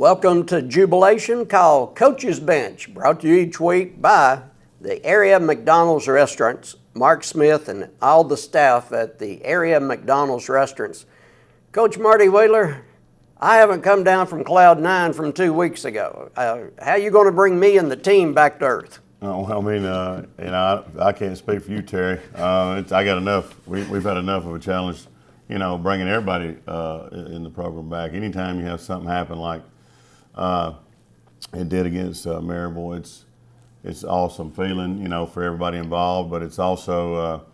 Welcome to Jubilation, called Coach's Bench, brought to you each week by the area McDonald's restaurants, Mark Smith and all the staff at the area McDonald's restaurants. Coach Marty Wheeler, I haven't come down from Cloud 9 from 2 weeks ago. How are you going to bring me and the team back to earth? Oh, I mean, I can't speak for you, Terry. I got enough. We've had enough of a challenge, bringing everybody in the program back. Anytime you have something happen like it did against Maryville, it's awesome feeling, for everybody involved. But it's also,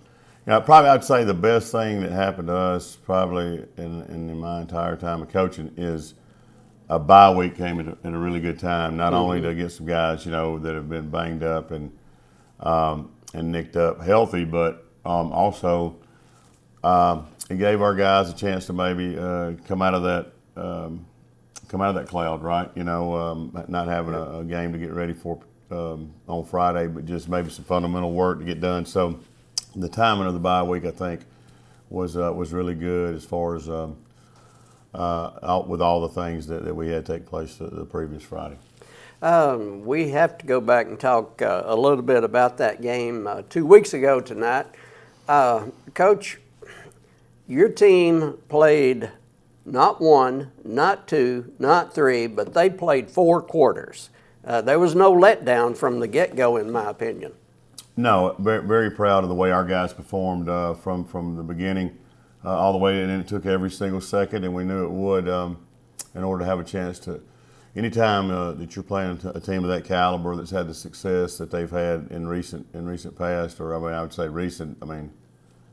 probably I'd say the best thing that happened to us probably in my entire time of coaching is a bye week came at a really good time. Not only to get some guys, that have been banged up and nicked up healthy, but also it gave our guys a chance to maybe come out of that cloud, right? Not having a game to get ready for on Friday, but just maybe some fundamental work to get done. So the timing of the bye week, I think, was really good as far as with all the things that we had take place the previous Friday. We have to go back and talk a little bit about that game 2 weeks ago tonight. Coach, your team played not one, not two, not three, but they played 4 quarters. There was no letdown from the get-go, in my opinion. No, very, very proud of the way our guys performed from the beginning all the way, and it took every single second, and we knew it would in order to have a chance to. Anytime that you're playing a team of that caliber that's had the success that they've had in recent past, or I would say recent.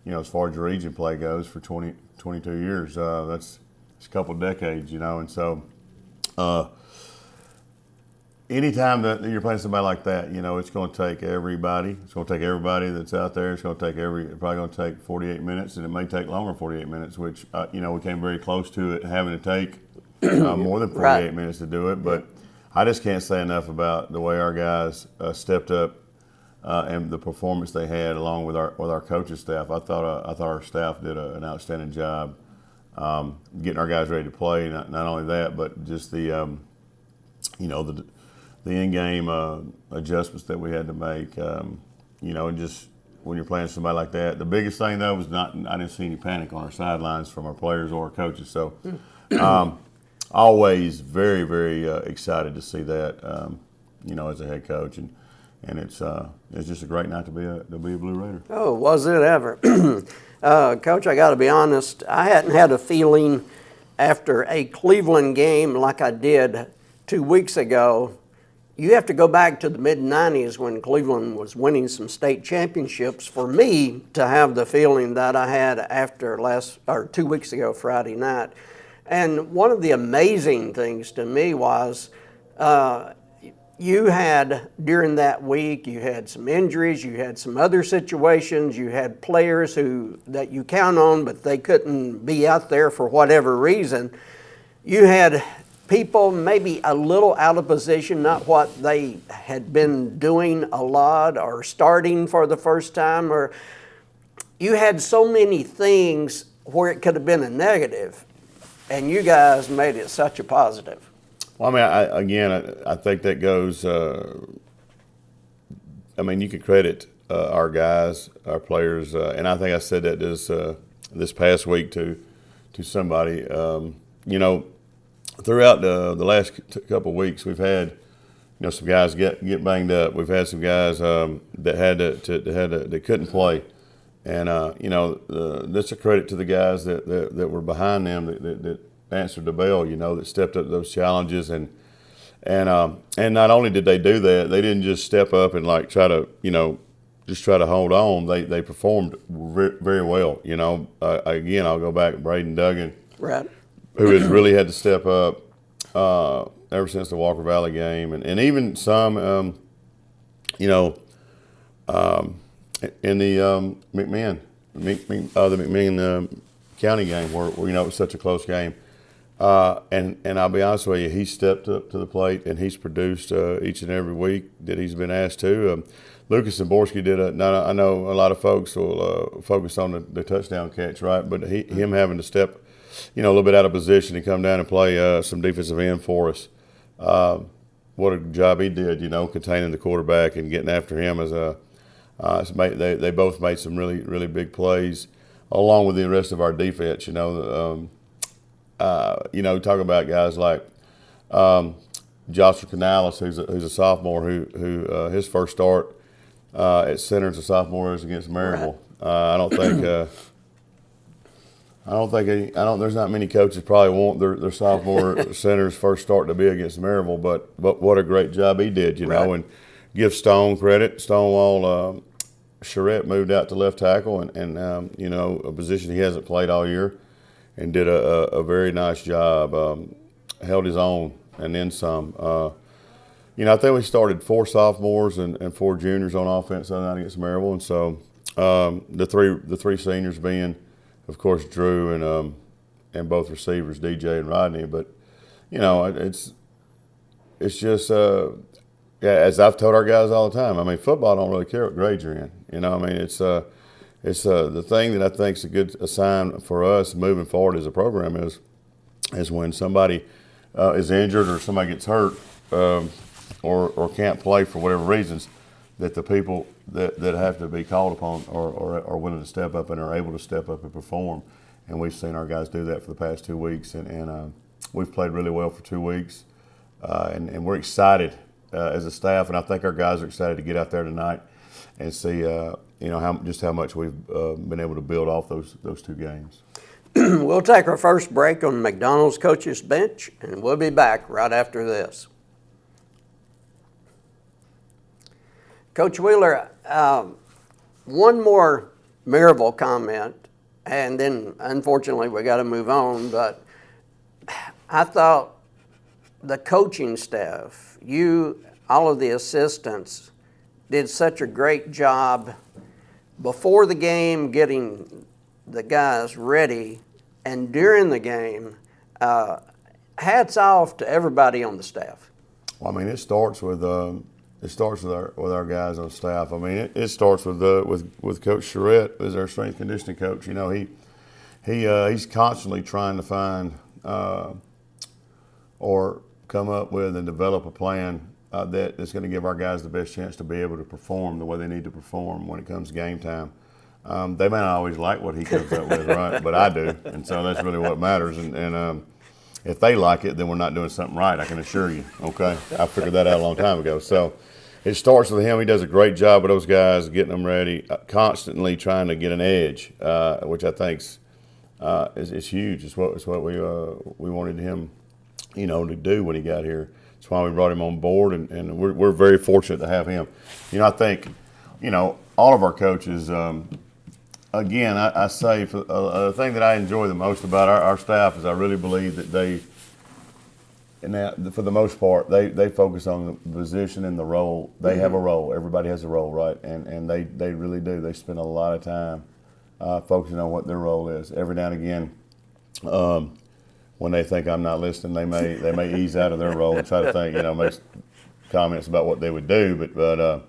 As far as your region play goes, for 22 years, that's a couple of decades, and so. Anytime that you're playing somebody like that, it's going to take everybody. It's going to take everybody that's out there. It's going to take probably going to take 48 minutes, and it may take longer than 48 minutes, which, we came very close to it having to take more than 48 minutes to do it. But I just can't say enough about the way our guys stepped up and the performance they had along with our coaching staff. I thought our staff did an outstanding job getting our guys ready to play. Not only that, but just the in-game adjustments that we had to make, and just when you're playing somebody like that. The biggest thing, though, was I didn't see any panic on our sidelines from our players or our coaches. So always very, very excited to see that, as a head coach. And it's just a great night to be a Blue Raider. Oh, was it ever. Coach, I got to be honest, I hadn't had a feeling after a Cleveland game like I did 2 weeks ago. You have to go back to the mid-'90s when Cleveland was winning some state championships for me to have the feeling that I had after 2 weeks ago Friday night. And one of the amazing things to me was you had, during that week, you had some injuries, you had some other situations, you had players that you count on, but they couldn't be out there for whatever reason. You had people maybe a little out of position, not what they had been doing a lot or starting for the first time, or you had so many things where it could have been a negative, and you guys made it such a positive. Well, I think that goes, you could credit our guys, our players, and I think I said that this past week to somebody, throughout the last couple of weeks, we've had, some guys get banged up. We've had some guys that couldn't play, and that's a credit to the guys that were behind them that answered the bell. That stepped up to those challenges, and not only did they do that, they didn't just step up and try to hold on. They performed very well. Again, I'll go back to Braden Duggan. Right. Who has really had to step up ever since the Walker Valley game, and even some, in the McMinn County game where it was such a close game. And I'll be honest with you, he stepped up to the plate and he's produced each and every week that he's been asked to. Lucas Zaborski did I know a lot of folks will focus on the touchdown catch, right? But him having to step, a little bit out of position and come down and play some defensive end for us what a job he did, containing the quarterback and getting after him as a. They both made some really, really big plays, along with the rest of our defense. Talk about guys like Joshua Canales, who's a sophomore, who his first start at center as a sophomore is against Maryville. Right. There's not many coaches probably want their sophomore center's first start to be against Maryville, but what a great job he did, and give Stone credit. Stonewall Charette moved out to left tackle and a position he hasn't played all year, and did a very nice job. Held his own and then some. I think we started 4 sophomores and 4 juniors on offense the other night against Maryville, and so the three seniors being, of course, Drew and both receivers, DJ and Rodney. But it's just as I've told our guys all the time. I mean, football don't really care what grade you're in. It's the thing that I think is a sign for us moving forward as a program is when somebody is injured or somebody gets hurt or can't play for whatever reasons, that the people that have to be called upon are willing to step up and are able to step up and perform. And we've seen our guys do that for the past 2 weeks, and we've played really well for 2 weeks, and we're excited as a staff, and I think our guys are excited to get out there tonight and see how much we've been able to build off those 2 games. We'll take our first break on McDonald's Coaches Bench, and we'll be back right after this. Coach Wheeler, one more Maryville comment, and then unfortunately we got to move on, but I thought the coaching staff, all of the assistants, did such a great job before the game getting the guys ready, and during the game. Hats off to everybody on the staff. Well, I mean, it starts with our guys on staff. I mean, it starts with Coach Charette as our strength conditioning coach. He's constantly trying to find or come up with and develop a plan that's going to give our guys the best chance to be able to perform the way they need to perform when it comes to game time. They may not always like what he comes up with, right? But I do, and so that's really what matters. And if they like it, then we're not doing something right, I can assure you, okay? I figured that out a long time ago. So it starts with him. He does a great job with those guys, getting them ready, constantly trying to get an edge, which I think is huge. It's what we wanted him, to do when he got here. That's why we brought him on board, and we're very fortunate to have him. I think, all of our coaches, again, I say the thing that I enjoy the most about our staff is I really believe that for the most part, they focus on the position and the role. They have a role. Everybody has a role, right? And they really do. They spend a lot of time focusing on what their role is. Every now and again, when they think I'm not listening, they may ease out of their role and try to think, make comments about what they would do. But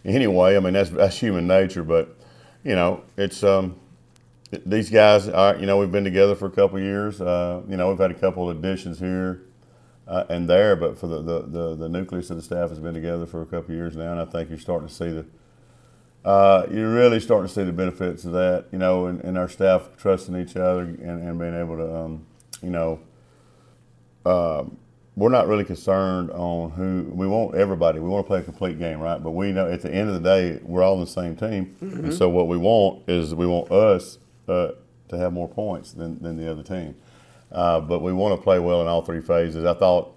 anyway, I mean, that's human nature. But it's these guys are, we've been together for a couple of years. We've had a couple of additions here and there, but for the nucleus of the staff has been together for a couple of years now, and I think you're starting to see you're really starting to see the benefits of that, and our staff trusting each other and being able to, we're not really concerned on who. We want everybody. We want to play a complete game, right? But we know at the end of the day, we're all on the same team. Mm-hmm. And so what we want is us to have more points than the other team. But we want to play well in all 3 phases. I thought,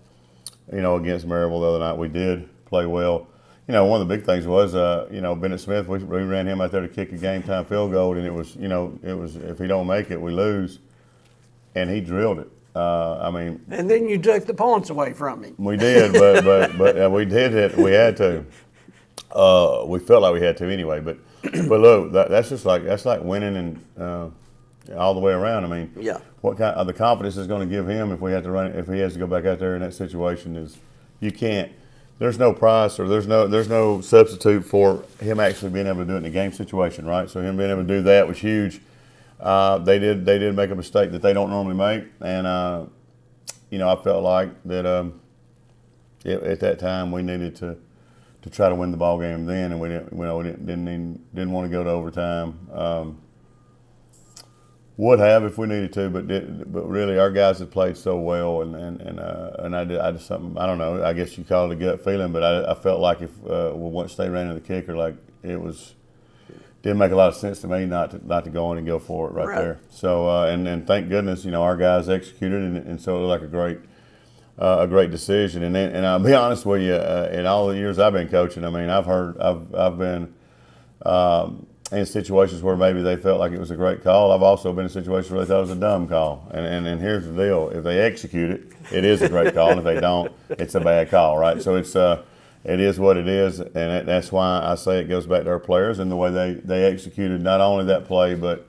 against Maryville the other night, we did play well. One of the big things was, Bennett Smith, we ran him out there to kick a game-time field goal, and it was if he don't make it, we lose. And he drilled it. And then you took the points away from him. We did, but we did it. We had to. We felt like we had to anyway. But look, that's like winning and all the way around. I mean, yeah. What kind of the confidence is going to give him if we have to run? If he has to go back out there in that situation, is you can't. There's no price or there's no substitute for him actually being able to do it in a game situation, right? So him being able to do that was huge. They did make a mistake that they don't normally make, and I felt like that at that time we needed to try to win the ball game then, and we didn't want to go to overtime. Would have if we needed to, but really our guys had played so well, and I just something, I don't know, I guess you call it a gut feeling, but I felt like if once they ran in the kicker, like didn't make a lot of sense to me not to go in and go for it right there. So and thank goodness, our guys executed, and so it was like a great decision. And I'll be honest with you, in all the years I've been coaching, I mean, I've been in situations where maybe they felt like it was a great call. I've also been in situations where they thought it was a dumb call. And here's the deal: if they execute it, it is a great call, and if they don't, it's a bad call, right? So it is what it is, and that's why I say it goes back to our players and the way they executed not only that play, but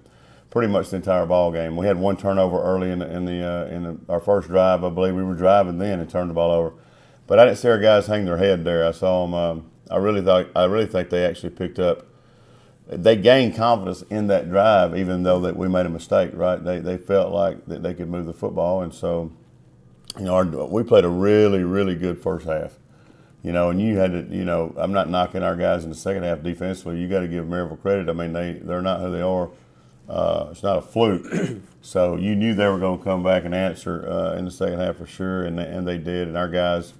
pretty much the entire ball game. We had one turnover early in our first drive. I believe we were driving then and turned the ball over, but I didn't see our guys hang their head there. I saw them. I really think they actually picked up. They gained confidence in that drive, even though that we made a mistake. Right? They felt like that they could move the football, and so we played a really, really good first half. And you had to, I'm not knocking our guys in the second half defensively. You got to give Maryville credit. I mean, they're not who they are. It's not a fluke. So you knew they were going to come back and answer in the second half for sure, and they did. And our guys,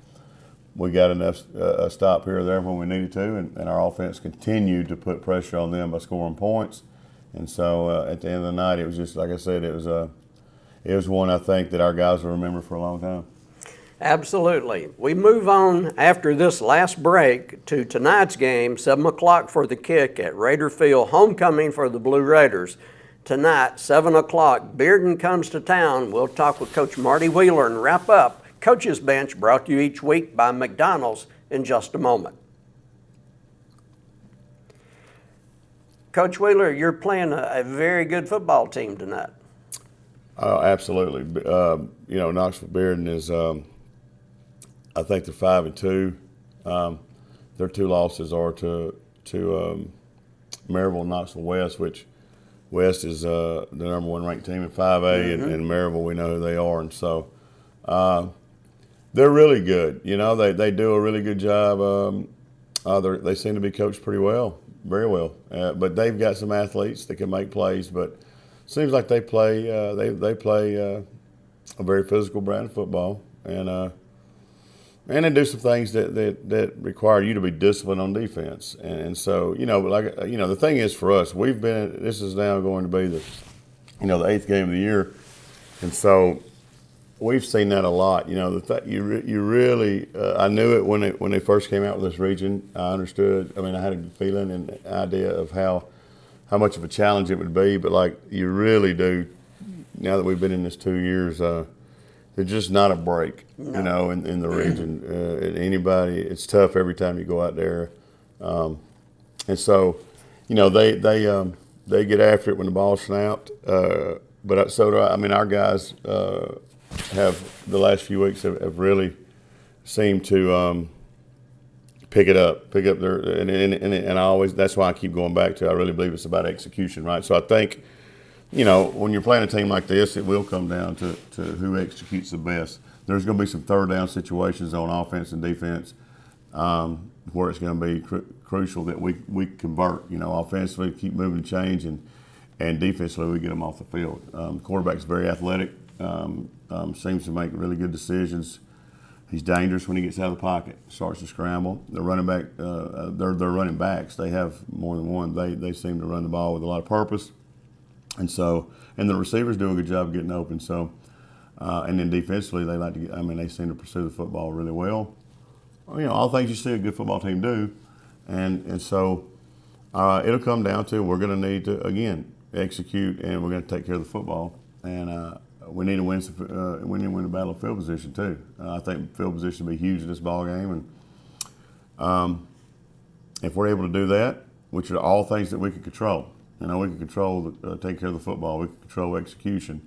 we got enough a stop here or there when we needed to, and our offense continued to put pressure on them by scoring points. And so at the end of the night, it was just, like I said, it was one I think that our guys will remember for a long time. Absolutely. We move on after this last break to tonight's game, 7 o'clock for the kick at Raider Field, homecoming for the Blue Raiders. Tonight, 7 o'clock, Bearden comes to town. We'll talk with Coach Marty Wheeler and wrap up Coach's Bench, brought to you each week by McDonald's, in just a moment. Coach Wheeler, you're playing a very good football team tonight. Absolutely. Knoxville Bearden is, I think they're 5-2. Their two losses are to Maryville and Knoxville West, which West is the number one ranked team in 5A, and Maryville, we know who they are, and so they're really good. They do a really good job. They seem to be coached pretty well, very well. But they've got some athletes that can make plays. But it seems like they play they play a very physical brand of football, and they do some things that require you to be disciplined on defense. And so the thing is for us, this is now going to be the 8th game of the year, and so we've seen that a lot. You really I knew it when they first came out with this region. I understood. I mean, I had a good feeling and idea of how much of a challenge it would be. But like you really do, now that we've been in this 2 years, there's just not a break. No. In the region. Anybody, it's tough every time you go out there, and so they get after it when the ball's snapped. But so do I. I mean, our guys have the last few weeks have really seemed to pick up their and I always, that's why I keep going back to, I really believe it's about execution, right? So I think when you're playing a team like this, it will come down to who executes the best. There's going to be some third down situations on offense and defense where it's going to be crucial that we convert. Offensively, keep moving and change, and defensively, we get them off the field. The quarterback's very athletic. Seems to make really good decisions. He's dangerous when he gets out of the pocket, starts to scramble. The running back, they're running backs. They have more than one. They seem to run the ball with a lot of purpose, and the receivers do a good job getting open. So, and then defensively, they seem to pursue the football really well. All things you see a good football team do, and so it'll come down to, we're going to need to again execute, and we're going to take care of the football, and we need to win the battle of field position too. I think field position will be huge in this ball game, and if we're able to do that, which are all things that we can control. We can control, take care of the football. We can control execution.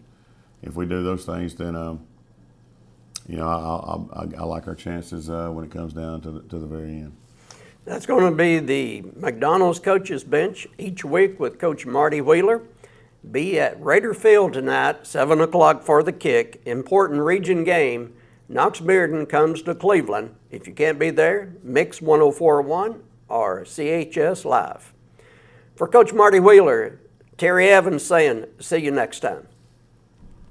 If we do those things, then I like our chances when it comes down to the very end. That's going to be the McDonald's Coach's Bench each week with Coach Marty Wheeler. Be at Raider Field tonight, 7 o'clock for the kick. Important region game Knox Bearden comes to Cleveland. If you can't be there, Mix 104.1 or CHS Live. For Coach Marty Wheeler, Terry Evans saying, see you next time.